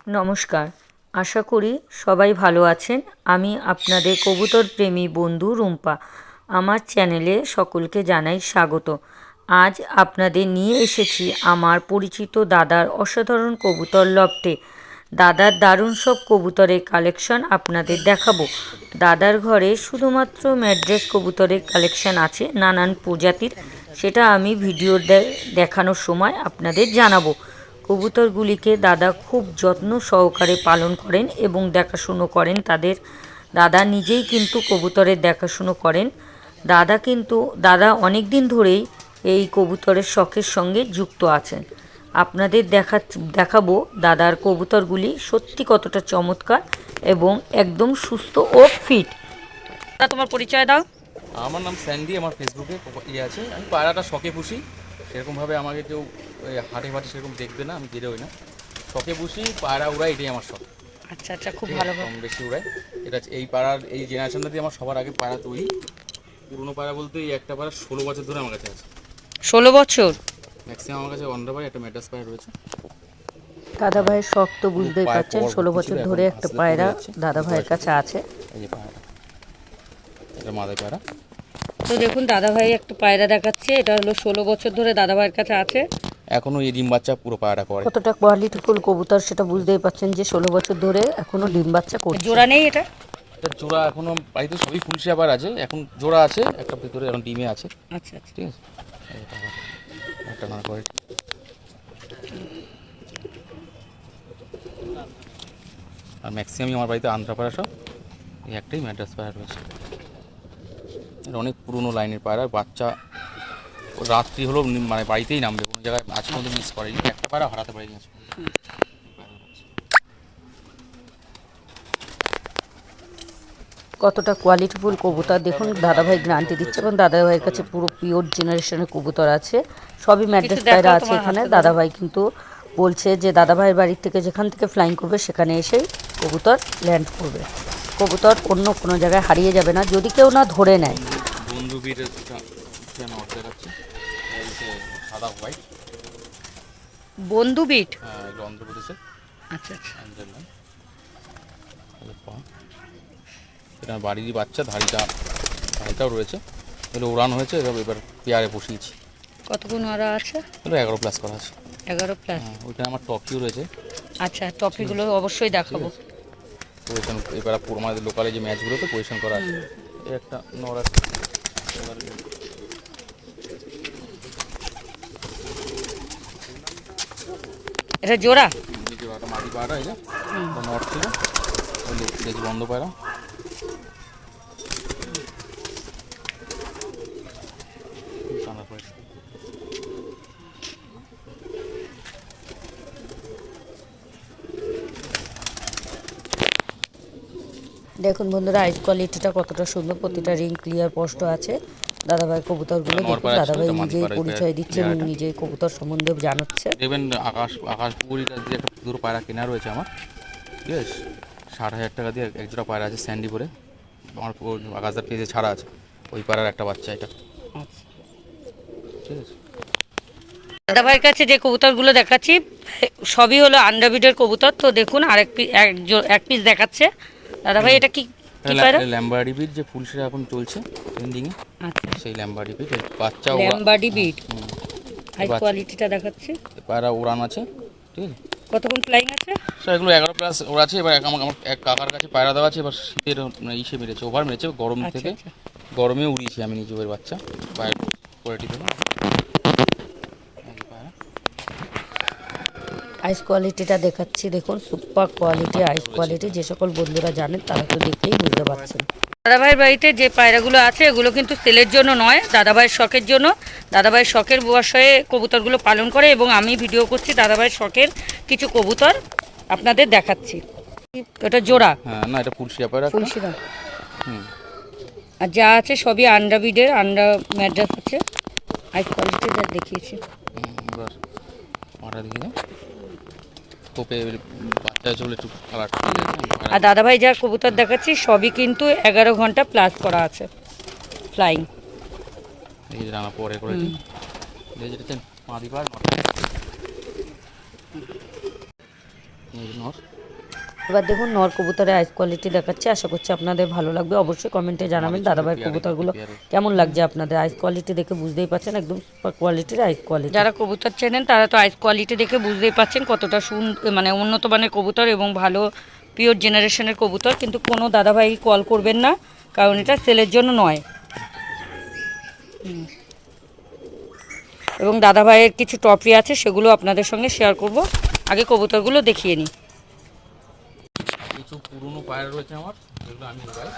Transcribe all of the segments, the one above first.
নমস্কার, আশা করি সবাই ভালো আছেন। আমি আপনাদের কবুতর প্রেমী বন্ধু রুম্পা। আমার চ্যানেলে সকলকে জানাই স্বাগত। আজ আপনাদের নিয়ে এসেছি আমার পরিচিত দাদার অসাধারণ কবুতর লফটে। দাদার দারুণ সব কবুতরের কালেকশন আপনাদের দেখাবো। দাদার ঘরে শুধুমাত্র ম্যাড্রেস কবুতরের কালেকশন আছে নানান প্রজাতির, সেটা আমি ভিডিও দেখানোর সময় আপনাদের জানাবো। কবুতরগুলিকে দাদা খুব যত্ন সহকারে পালন করেন এবং দেখাশুনো করেন তাদের। দাদা নিজেই কিন্তু কবুতরের দেখাশুনো করেন। দাদা অনেক দিন ধরেই এই কবুতরের শখের সঙ্গে যুক্ত আছেন। আপনাদের দেখাবো দাদার কবুতরগুলি সত্যি কতটা চমৎকার এবং একদম সুস্থ ও ফিট। দাদা, তোমার পরিচয় দাও। আমার নাম স্যান্ডি, আমার ফেসবুকে আছে। আমি পায়রাটা শখে পুষি, সেরকমভাবে আমাকে কেউ হাটে ফাটে সেরকম দেখবে না, আমি বেরোই না। শখে পুষি, পায়রা উড়াই, এটাই আমার শখ। আচ্ছা আচ্ছা, খুব ভালো। কম বেশি উড়াই। এটা এই পায়রার এই জেনারেশনটা দিয়ে আমার সবার আগে পায়রা তৈরি। পুরোনো পায়রা বলতে এই একটা পায়রা 16 বছর ধরে আমার কাছে আছে। 16 বছর? ম্যাক্সিমাম আমার কাছে অন্ডার একটা ম্যাড্রাস পায়রা রয়েছে। দাদা ভাইয়ের শখ তো বুঝতেই পারছেন, 16 বছর ধরে একটা পায়রা দাদা ভাইয়ের কাছে আছে। এই যে পায়রাটা, এটা মাদাই পায়রা। তো দেখুন দাদা ভাই একটা পায়রা দেখাচ্ছে, এটা হলো 16 বছর ধরে দাদা ভাইয়ের কাছে আছে। এখনো এই ডিম বাচ্চা পুরো পায়রা করে। কতটা কোয়ালিটিফুল কবুতর সেটা বুঝতেই পারছেন যে 16 বছর ধরে এখনো ডিম বাচ্চা করছে। জোড়া নেই এটা? এটা জোড়া এখনো বাড়িতে সবই ফুলসি আবার আছে, এখন জোড়া আছে একটা ভিতরে, এখন ডিমে আছে। আচ্ছা আচ্ছা, ঠিক আছে। একটা না কোয়ালিটি। আর ম্যাক্সিমামই আমার বাড়িতে আন্ধ্রা পায়রা সব, এই একটাই ম্যাড্রাস পায়রা রয়েছে। এটা অনেক পুরনো লাইনের পায়রা, বাচ্চা রাত্রি হলো মানে বাড়িতেই নামবে, কোনো জায়গায় আজ পর্যন্ত মিস করেনি, একটা পায়রা হারাতে পারিনি আজ। কতটা কোয়ালিটিফুল কবুতর দেখুন, দাদাভাই গ্যারান্টি দিচ্ছে এবং দাদাভাইয়ের কাছে পুরো পিওর জেনারেশনের কবুতর আছে, সবই ম্যাড্রাস পায়রা আছে এখানে। দাদাভাই কিন্তু বলছে যে দাদাভাইয়ের বাড়ির থেকে যেখান থেকে ফ্লাইং করবে সেখানে এসেই কবুতর ল্যান্ড করবে। কবুতর অন্য কোনো জায়গায় হারিয়ে যাবে না যদি কেউ না ধরে নেয়। বন্ধু বীরের দেখাচ্ছে, সাদা হোয়াইট বন্ধু বিট। হ্যাঁ, এগুলো অন্ধ্রপ্রদেশে। আচ্ছা আচ্ছা, এটা বাড়িরই বাচ্চা, ধাড়িটাও রয়েছে। এগুলো উড়ান হয়েছে, এবার পেয়ারে বসিয়েছি। কতক্ষণ ওরা আছে? এগুলো 11 প্লাস করা আছে। 11 প্লাস? ওইখানে আমার টপিও রয়েছে। আচ্ছা, টপিগুলো অবশ্যই দেখাবো। পজিশন এবার আমাদের লোকালে যে ম্যাচগুলোতে পজিশন করা আছে। এই একটা নড়া, এটা জোড়া? একটা মাটি পায়রা, এই যে নট ছিল, দেখি বন্ধ পায়রা। দেখুন বন্ধুরা, আইস কোয়ালিটিটা কতটা সুন্দর, প্রতিটা রিং ক্লিয়ার স্পষ্ট আছে। দাদাভাই কবুতরগুলো দেখুন, দাদাভাই নিজেই পরিচয় দিচ্ছে এবং নিজেই কবুতর সম্বন্ধে জানাচ্ছে। দেখবেন আকাশ পুকুরিটা দিয়ে একটা দুটো পায়রা কেনা রয়েছে আমার, ঠিক আছে। 60,000 টাকা দিয়ে এক জোড়া পায়রা আছে স্যান্ডি করে, আমার আকাশদার পেজে ছাড়া আছে। ওই পায়রার একটা বাচ্চা এটা, ঠিক আছে। দাদাভাইয়ের কাছে যে কবুতরগুলো দেখাচ্ছি সবই হলো আন্ডারবিডের কবুতর। তো দেখুন আরেক এক পিস দেখাচ্ছে দাদাভাই। এটা কি ল্যাম্বার্ডি বিট, যে ফুলশিরা এখন চলছে ট্রেন্ডিং এ। আচ্ছা, সেই ল্যাম্বার্ডি বিট বাচ্চা, ল্যাম্বার্ডি বিট হাই কোয়ালিটিটা দেখাচ্ছে। পায়রা উড়ান আছে, ঠিক আছে। কতক্ষণ ফ্লাইং আছে? স্যার এগুলো 11 প্লাস ওরা আছে। এবার আমার এক কাকার কাছে পায়রা দেওয়া আছে, এবার শীতের ইসে মেরেছে, ওভার মেরেছে, গরম থেকে গরমে উড়িয়েছি আমি নিজে ওর বাচ্চা পায়ের কোয়ালিটি থেকে। আইস কোয়ালিটিটা দেখাচ্ছি, দেখুন সুপার কোয়ালিটি আইস কোয়ালিটি। যে সকল বন্ধুরা জানেন তারা তো দেখলেই বুঝতে পারছেন। দাদাভাইয়ের বাড়িতে যে পায়রাগুলো আছে এগুলো কিন্তু সেলের জন্য নয়, দাদাভাইয়ের শখের জন্য। দাদাভাইয়ের শখের বশয়ে কবুতরগুলো পালন করে এবং আমি ভিডিও করছি দাদাভাইয়ের শখের কিছু কবুতর আপনাদের দেখাচ্ছি। এটা জোড়া? হ্যাঁ, না এটা ফুলশিরা পায়রা। ফুলশিরা। আর যা আছে সবই আন্ডারবিডের, আন্ডার ম্যাড্রাস আছে। আইস কোয়ালিটিটা দেখিয়েছি। এবার মাটা দেখি না কোপে বাচ্চা চলে একটু কালার। আর দাদাভাই যা কবুতর দেখাচ্ছি সবই কিন্তু 11 ঘন্টা প্লাস করা আছে ফ্লাইং। এই যে রান্না পরে করেছি, মাদি পার এই যে নর। এবার দেখুন নর কবুতরের আইস কোয়ালিটি দেখাচ্ছে, আশা করছি আপনাদের ভালো লাগবে। অবশ্যই কমেন্টে জানাবেন দাদাভাইয়ের কবুতরগুলো কেমন লাগছে আপনাদের। আইস কোয়ালিটি দেখে বুঝতেই পাচ্ছেন একদম সুপার কোয়ালিটির আইস কোয়ালিটি। যারা কবুতর চেনেন তারা তো আইস কোয়ালিটি দেখে বুঝতেই পাচ্ছেন কতটা মানে উন্নত মানের কবুতর এবং ভালো পিওর জেনারেশনের কবুতর। কিন্তু কোনো দাদাভাই কল করবেন না, কারণ এটা সেলের জন্য নয়। এবং দাদাভাইয়ের কিছু ট্রফি আছে, সেগুলো আপনাদের সঙ্গে শেয়ার করব। আগে কবুতরগুলো দেখিয়ে নিই। কিছু পুরনো পায়রা রয়েছে আমার, যেগুলো আমি উড়াই।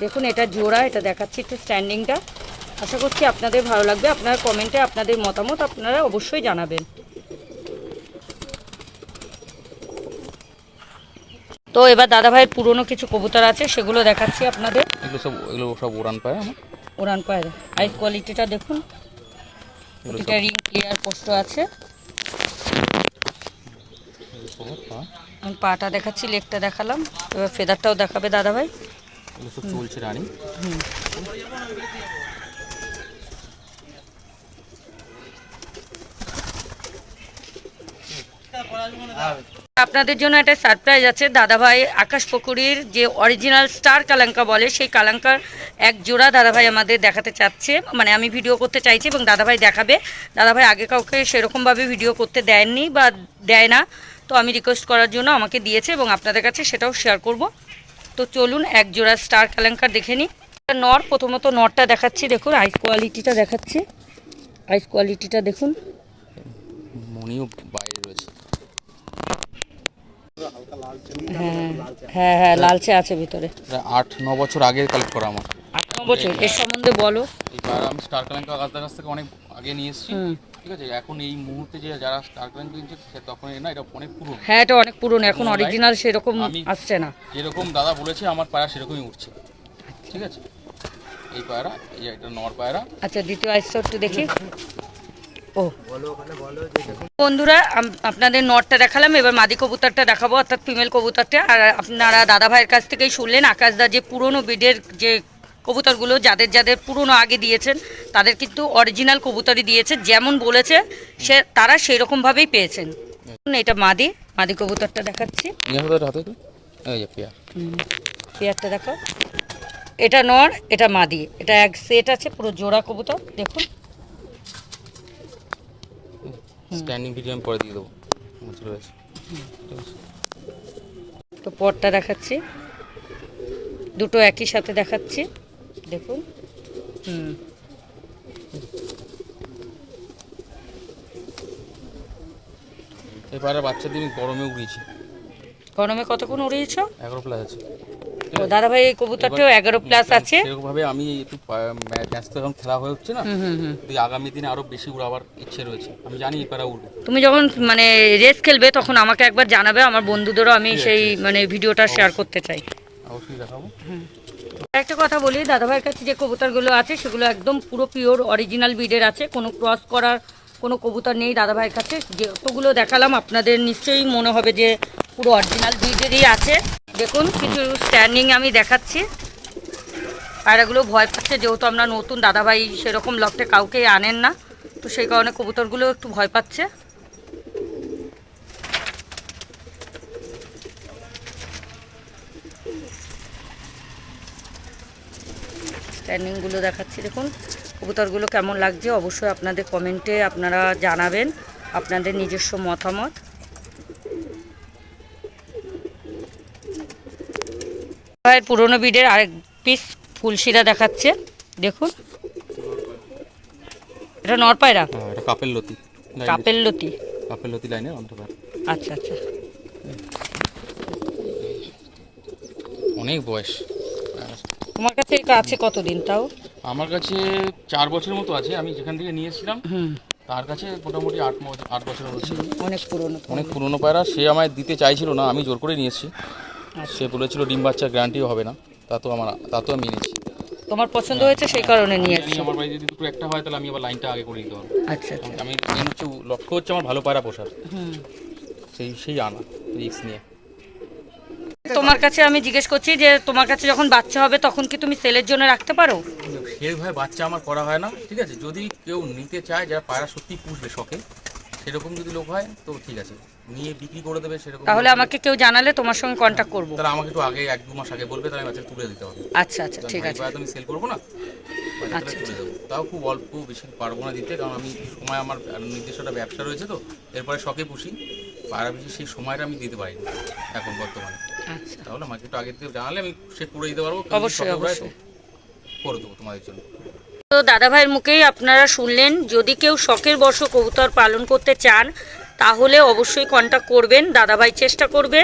দেখুন এটা জোড়া, এটা দেখাচ্ছি একটু স্ট্যান্ডিংটা। আশা করছি আপনাদের ভালো লাগবে। আপনারা কমেন্টে আপনাদের মতামত আপনারা অবশ্যই জানাবেন। তো এবার দাদাভাইয়ের পুরনো কিছু কবুতর আছে, সেগুলো দেখাচ্ছি আপনাদের। এগুলো সব উড়ান পায়রা আমার। উড়ান পায়রা আইস কোয়ালিটিটা দেখুন, এটা রিং ক্লিয়ার পোস্ট আছে। পাটা দেখাচ্ছি, লেগটা দেখালাম, এবার ফেদারটাও দেখাবে দাদাভাই। এগুলো সব চলছে রানিং। আপনাদের জন্য একটা সারপ্রাইজ আছে। দাদাভাই আকাশ পুকুরির যে অরিজিনাল স্টার কালাঙ্কা বলে, সেই কালাঙ্কার এক জোড়া দাদাভাই আমাদের দেখাতে চাচ্ছে, মানে আমি ভিডিও করতে চাইছি এবং দাদাভাই দেখাবে। দাদাভাই আগে কাউকে সেরকমভাবে ভিডিও করতে দেয়নি বা দেয় না, তো আমি রিকোয়েস্ট করার জন্য আমাকে দিয়েছে এবং আপনাদের কাছে সেটাও শেয়ার করব। তো চলুন এক জোড়া স্টার কালাঙ্কার দেখে নিই। নর, প্রথমত নরটা দেখাচ্ছি, দেখুন আইস কোয়ালিটিটা দেখাচ্ছি। আইস কোয়ালিটিটা দেখুন, মনিও বাইরে রয়েছে। হ্যাঁ হ্যাঁ হ্যাঁ, লালচে আছে ভিতরে। 8-9 বছর আগে কালেক্ট করা আমার। 8-9 বছর। এর সম্বন্ধে বলো। এই পায়রা আমি স্টার কালাঙ্কা আকাশদার কাছ থেকে অনেক আগে নিয়ে এসেছি, ঠিক আছে। এখন এই মুহূর্তে যে যারা স্টার কালাঙ্কা কিনছে তখন না, এটা অনেক পুরনো। হ্যাঁ এটা অনেক পুরনো, এখন অরিজিনাল সেরকম আসছে না। যেরকম দাদা বলেছে আমার পায়রা সেরকমই উঠছে, ঠিক আছে। এই পায়রা, এই যে এটা নর পায়রা। আচ্ছা দ্বিতীয় আইসটা একটু দেখি। ও বন্ধুরা, আপনাদের নটটা দেখালাম, এবার মাদি কবুতরটা দেখাবো, অর্থাৎ ফিমেল কবুতরটা। আর আপনারা দাদা ভাইয়ের কাছ থেকেই শুনলেন আকাশদা যে পুরনো ব্রিডের যে কবুতরগুলো যাদের যাদের পুরনো আগে দিয়েছেন, তাদের কিন্তু অরিজিনাল কবুতরই দিয়েছে, যেমন বলেছে তারা সেই রকমভাবেই পেয়েছেন। এটা মাদি, মাদি কবুতরটা দেখাচ্ছি। পেয়ারটা দেখো, এটা নর, এটা মাদি, এটা এক সেট আছে, পুরো জোড়া কবুতর দেখুন। স্ট্যান্ডিং ভিডিও আমি পরে দিয়ে দেবো। তো পরটা দেখাচ্ছি, দুটো একই সাথে দেখাচ্ছি দেখুন। এবারে বাচ্চা দিয়ে আমি গরমে উড়িয়েছি। গরমে কতক্ষণ উড়িয়েছ? 11 প্লাস আছে। তো দাদাভাই এই কবুতরটাও 11 প্লাস আছে। সেরকমভাবে আমি একটু ব্যস্ত, এখন খেলা হয়ে হচ্ছে না, আগামী দিনে আরো বেশি উড়াবার ইচ্ছে রয়েছে। আমি জানি এই পায়রা উড়বে। তুমি যখন মানে রেস খেলবে তখন আমাকে একবার জানাবে, আমার বন্ধুদেরও আমি সেই মানে ভিডিওটা শেয়ার করতে চাই। অবশ্যই দেখাবো। একটা কথা বলি, দাদাভাইয়ের কাছে যে কবুতরগুলো আছে সেগুলো একদম পুরো পিওর অরিজিনাল ব্রিডের আছে, কোনো ক্রস করার কোনো কবুতর নেই দাদাভাইয়ের কাছে। যতগুলো দেখালাম আপনাদের নিশ্চয়ই মনে হবে যে পুরো অরিজিনাল ব্রিডেরই আছে। দেখুন কিছু স্ট্যান্ডিং আমি দেখাচ্ছি। পায়রাগুলো ভয় পাচ্ছে, যেহেতু আমরা নতুন, দাদাভাই সেরকম লকটে কাউকেই আনেন না, তো সেই কারণে কবুতরগুলো একটু ভয় পাচ্ছে। স্ট্যান্ডিংগুলো দেখাচ্ছি, দেখুন কবুতরগুলো কেমন লাগছে অবশ্যই আপনাদের কমেন্টে আপনারা জানাবেন আপনাদের নিজস্ব মতামত। পুরনো ব্রিডের আরেক পিস ফুলশিরা দেখাচ্ছে, দেখুন এটা নর পায়রা। এটা কাপেল লতি। কাপেল লতি, কাপেল লতি লাইনের অন্তর্ভুক্ত। আচ্ছা আচ্ছা, অনেক বয়স। তোমার কাছে এটা আছে কতদিন? তাও আমার কাছে 4 বছরের মতো আছে। আমি যেখান থেকে নিয়ে এসেছিলাম তার কাছে মোটামুটি 8 বছর হচ্ছে। অনেক পুরনো, অনেক পুরনো পায়রা। সে আমায় দিতে চাইছিল না, আমি জোর করে নিয়ে এসেছি। সে বলেছিল ডিম বাচ্চার গ্যারান্টিও হবে না, তা তো আমি নিয়েছি। তোমার পছন্দ হয়েছে সেই কারণে নিয়ে এসেছি। আমার বাড়ি যদি দুটো একটা হয় তাহলে আমি আবার লাইনটা আগে করে দিতে পারবো। আচ্ছা আচ্ছা, আমি হচ্ছে লক্ষ্য হচ্ছে আমার ভালো পায়রা পোষার, সেই আনা রিস্ক নিয়ে। তোমার কাছে আমি জিজ্ঞেস করছি যে তোমার কাছে যখন বাচ্চা হবে তখন কি তুমি সেলের জন্য রাখতে পারো? সেইভাবে বাচ্চা আমার করা হয় না, ঠিক আছে। যদি কেউ নিতে চায়, যারা পায়রা সত্যি পুষবে শখে, সেরকম যদি লোক হয় তো ঠিক আছে, নিয়ে বিক্রি করে দেবে সেরকম। তাহলে আমাকে কেউ জানালে তোমার সঙ্গে কন্ট্যাক্ট করবো। তাহলে আমাকে একটু আগে 1-2 মাস আগে বলবে, তাহলে আমি বাচ্চা তুলে দিতে হবে। আচ্ছা আচ্ছা ঠিক আছে। আমি সেল করবো না, বাচ্চাটা আচ্ছা তুলে দেবো। তাও খুব অল্প, বেশি পারবো না দিতে, কারণ আমি সময় আমার নির্দিষ্ট একটা ব্যবসা রয়েছে, তো এরপরে শখে পুষি পায়রা বেশি, সেই সময়টা আমি দিতে পারি না এখন বর্তমানে। আচ্ছা তাহলে আমাকে একটু আগে থেকে জানালে আমি সে করে দিতে পারবো। অবশ্যই অবশ্যই করে দেবো তোমাদের জন্য। তো দাদা ভাইয়ের মুখেই আপনারা শুনলেন, যদি কেউ শখের বশে কবুতর পালন করতে চান তাহলে অবশ্যই কন্ট্যাক্ট করবেন। দাদাভাই চেষ্টা করবে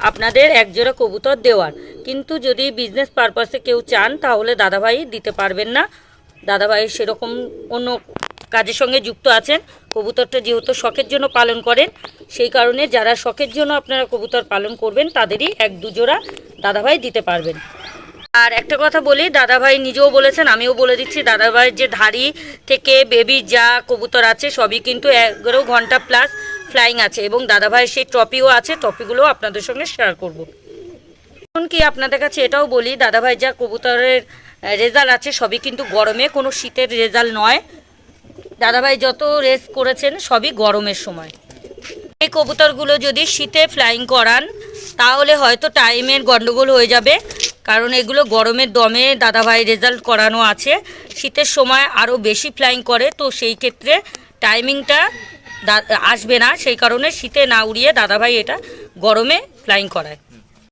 আপনাদের একজোড়া কবুতর দেওয়ার, কিন্তু যদি বিজনেস পারপাসে কেউ চান তাহলে দাদাভাই দিতে পারবেন না। দাদাভাই সেরকম অন্য কাজের সঙ্গে যুক্ত আছেন। কবুতরটা যেহেতু শখের জন্য পালন করেন, সেই কারণে যারা শখের জন্য আপনারা কবুতর পালন করবেন তাদেরই 1-2 জোড়া দাদাভাই দিতে পারবেন। আর একটা কথা বলি, দাদাভাই নিজেও বলেছেন, আমিও বলে দিচ্ছি, দাদাভাইয়ের যে ধাড়ি থেকে বেবি যা কবুতর আছে সবই কিন্তু 11 ঘন্টা প্লাস ফ্লাইং আছে, এবং দাদাভাইয়ের সেই ট্রফিও আছে, ট্রফিগুলোও আপনাদের সঙ্গে শেয়ার করব। এখন কি আপনাদের কাছে এটাও বলি, দাদাভাই যা কবুতরের রেজাল্ট আছে সবই কিন্তু গরমে, কোনো শীতের রেজাল্ট নয়। দাদাভাই যত রেস করেছেন সবই গরমের সময়। এই কবুতরগুলো যদি শীতে ফ্লাইং করান তাহলে হয়তো টাইমের গন্ডগোল হয়ে যাবে, কারণ এগুলো গরমের দমে দাদাভাই রেজাল্ট করানো আছে। শীতের সময় আরও বেশি ফ্লাইং করে, তো সেই ক্ষেত্রে টাইমিংটা আসবে না, সেই কারণে শীতে না উড়িয়ে দাদাভাই এটা গরমে ফ্লাইং করায়।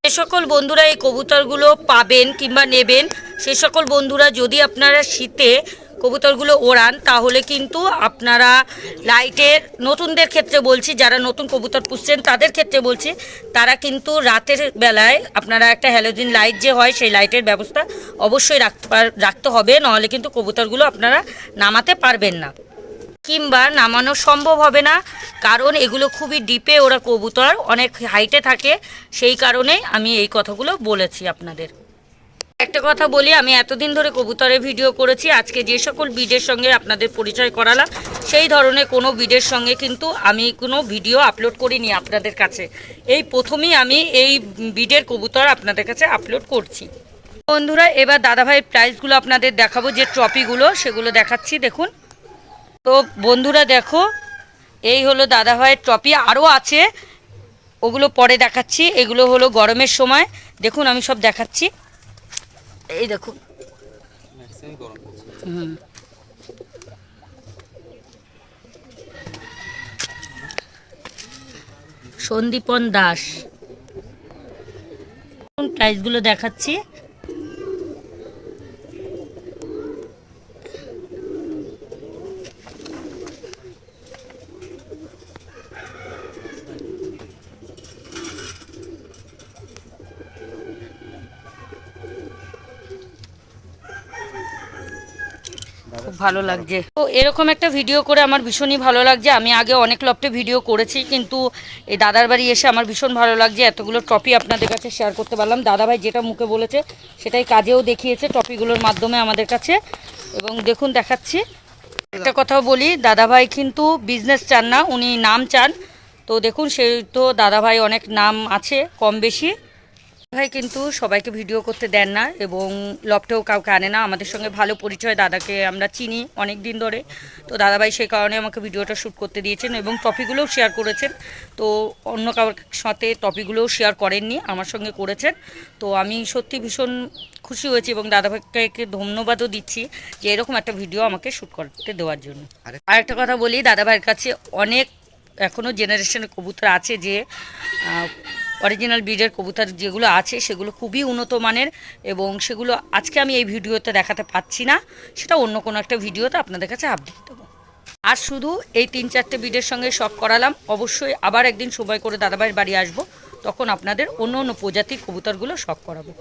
যে সকল বন্ধুরা এই কবুতরগুলো পাবেন কিংবা নেবেন, সে সকল বন্ধুরা যদি আপনারা শীতে কবুতরগুলো ওড়ান তাহলে কিন্তু আপনারা লাইটের, নতুনদের ক্ষেত্রে বলছি, যারা নতুন কবুতর পুষছেন তাদের ক্ষেত্রে বলছি, তারা কিন্তু রাতের বেলায় আপনারা একটা হ্যালোজিন লাইট যে হয় সেই লাইটের ব্যবস্থা অবশ্যই রাখতে হবে, নাহলে কিন্তু কবুতরগুলো আপনারা নামাতে পারবেন না কিংবা নামানো সম্ভব হবে না, কারণ এগুলো খুবই ডিপে ওরা কবুতর, অনেক হাইটে থাকে, সেই কারণে আমি এই কথাগুলো বলেছি আপনাদের। একটা কথা বলি, আমি এতদিন ধরে কবুতরের ভিডিও করেছি, আজকে যে সকল বিডের সঙ্গে আপনাদের পরিচয় করালাম সেই ধরনের কোনো বিডের সঙ্গে কিন্তু আমি কোনো ভিডিও আপলোড করিনি আপনাদের কাছে। এই প্রথমেই আমি এই বিডের কবুতর আপনাদের কাছে আপলোড করছি। বন্ধুরা এবার দাদাভাইয়ের প্রাইসগুলো আপনাদের দেখাবো, যে ট্রফিগুলো সেগুলো দেখাচ্ছি, দেখুন। তো বন্ধুরা দেখো, এই হলো দাদাভাইয়ের ট্রফি, আরও আছে, ওগুলো পরে দেখাচ্ছি। এগুলো হলো গরমের সময়, দেখুন আমি সব দেখাচ্ছি, এই দেখুন। সন্দীপন দাস, প্রাইসগুলো দেখাচ্ছি। খুব ভালো লাগছে, তো এরকম একটা ভিডিও করে আমার ভীষণই ভালো লাগছে। আমি আগে অনেক লফটে ভিডিও করেছি, কিন্তু এই দাদার বাড়ি এসে আমার ভীষণ ভালো লাগছে, এতগুলো ট্রফি আপনাদের কাছে শেয়ার করতে পারলাম। দাদাভাই যেটা মুখে বলেছে সেটাই কাজেও দেখিয়েছে ট্রফিগুলোর মাধ্যমে আমাদের কাছে, এবং দেখুন দেখাচ্ছি। একটা কথাও বলি, দাদাভাই কিন্তু বিজনেস চান না, উনি নাম চান। তো দেখুন, সেই তো দাদাভাই অনেক নাম আছে কম বেশি, ভাই কিন্তু সবাইকে ভিডিও করতে দেন না এবং লফটেও কাউকে আনে না। আমাদের সঙ্গে ভালো পরিচয়, দাদাকে আমরা চিনি অনেক দিন ধরে, তো দাদাভাই সেই কারণে আমাকে ভিডিওটা শ্যুট করতে দিয়েছেন এবং টপিকগুলোও শেয়ার করেছেন। তো অন্য কারোর সাথে টপিকগুলোও শেয়ার করেননি, আমার সঙ্গে করেছেন। তো আমি সত্যি ভীষণ খুশি হয়েছি এবং দাদাভাইকে ধন্যবাদও দিচ্ছি যে এরকম একটা ভিডিও আমাকে শ্যুট করতে দেওয়ার জন্য। আরেকটা কথা বলি, দাদাভাইয়ের কাছে অনেক এখনও জেনারেশনের কবুতর আছে, যে অরিজিনাল ব্রিডের কবুতর যেগুলো আছে সেগুলো খুবই উন্নত মানের, এবং সেগুলো আজকে আমি এই ভিডিওতে দেখাতে পাচ্ছি না, সেটা অন্য কোনো একটা ভিডিওতে আপনাদের কাছে আপডেট দেবো। আর শুধু এই 3-4টে ব্রিডের সঙ্গে শখ করালাম, অবশ্যই আবার একদিন সময় করে দাদাভাইয়ের বাড়ি আসবো, তখন আপনাদের অন্য অন্য প্রজাতির কবুতরগুলো শখ করাবো।